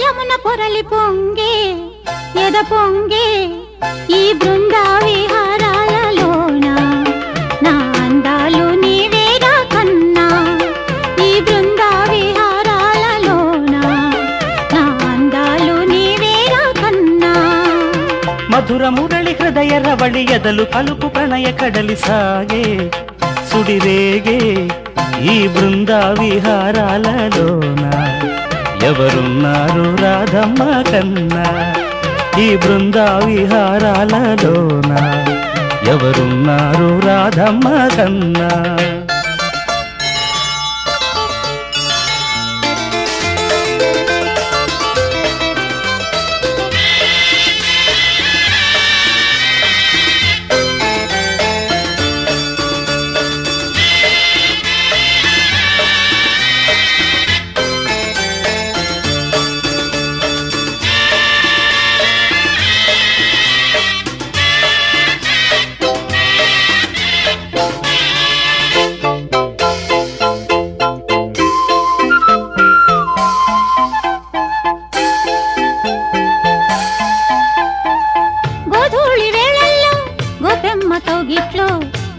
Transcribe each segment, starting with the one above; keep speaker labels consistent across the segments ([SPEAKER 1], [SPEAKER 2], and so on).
[SPEAKER 1] యమున పొరలి పొంగే ఎద పొంగే ఈ బృంద విహారాలలోన నా అందాలు నీవేరా కన్నా ఈ బృంద విహారాలలోన నా అందాలు నీవేరా కన్నా
[SPEAKER 2] మధుర మురళి హృదయ రవళి ఎదలు పలుపు ప్రణయ కడలి సాగే సుడిరేగే ఈ బృంద విహారాలలోన ఎవరున్నారు రాధమ్మ కన్నా ఈ బృంద విహారాలలోన ఎవరున్నారు రాధమ్మ కన్నా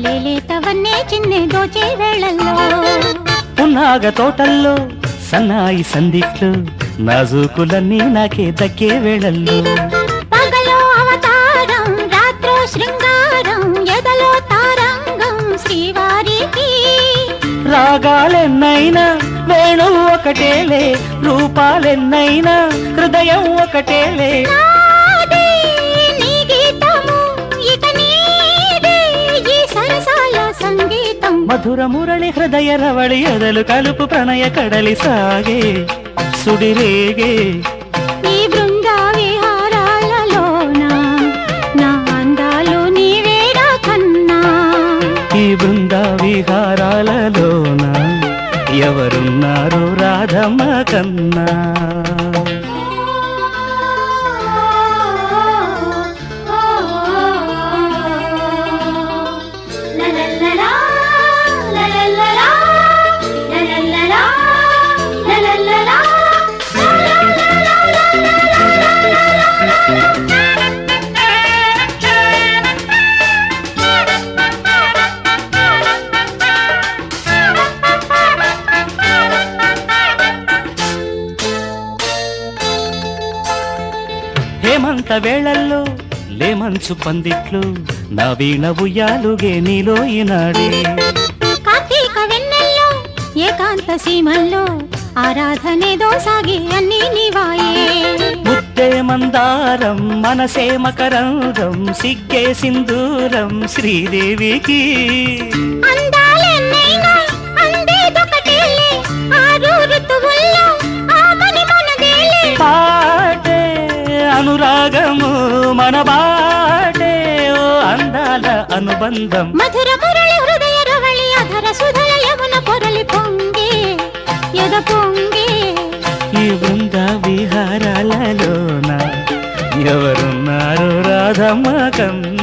[SPEAKER 1] లేలేతవన్నే చిన్నే దోచే వేళల్లో
[SPEAKER 2] పున్నాగ తోటల్లో సన్నాయి సందిట్లు నాజూకులన్నీ నాకే దక్కే వేళల్లో
[SPEAKER 1] పగలో అవతారం రాత్రో శృంగారం ఎదలో తారంగం శ్రీవారికి
[SPEAKER 2] రాగాలెన్నైనా వేణు ఒకటేలే రూపాలెన్నైనా హృదయం ఒకటేలే మధుర మురళి హృదయ రవళి ఎదలు కలుపు ప్రణయ కడలి సాగే సుడిరేగే
[SPEAKER 1] ఈ బృంద విహారాలలోన నా అందాలు నీవేరా కన్నా
[SPEAKER 2] ఈ బృంద విహారాలలోన ఎవరున్నారు రాధమ్మ కన్నా హేమంత వేళల్లో లేమంచు పందిట్లు నా వీణ ఉయ్యాలుగే నీలో ఈనాడే
[SPEAKER 1] కార్తీక వెన్నెల్లో ఏకాంత సీమల్లో ఆరాధనేదో సాగి అన్నీ నీవాయే
[SPEAKER 2] ముద్దే మందారం మనసే మకరంగం సిగ్గే సింధూరం శ్రీదేవికి
[SPEAKER 1] అందాలెన్నైనా అందేదొకటేలే ఆరు ఋతువుల్లో ఆమని మనదేలే
[SPEAKER 2] పాటే అనురాగము మన బాటే ఓ అందాల అనుబంధం
[SPEAKER 1] మధుర మురళి హృదయ రవళి అధర సుధల యమున పొరలి పొంగే ఎద పొంగే
[SPEAKER 2] ఈ బృంద విహారాలలోన ఎవరున్నారు రాధమ్మ కన్నా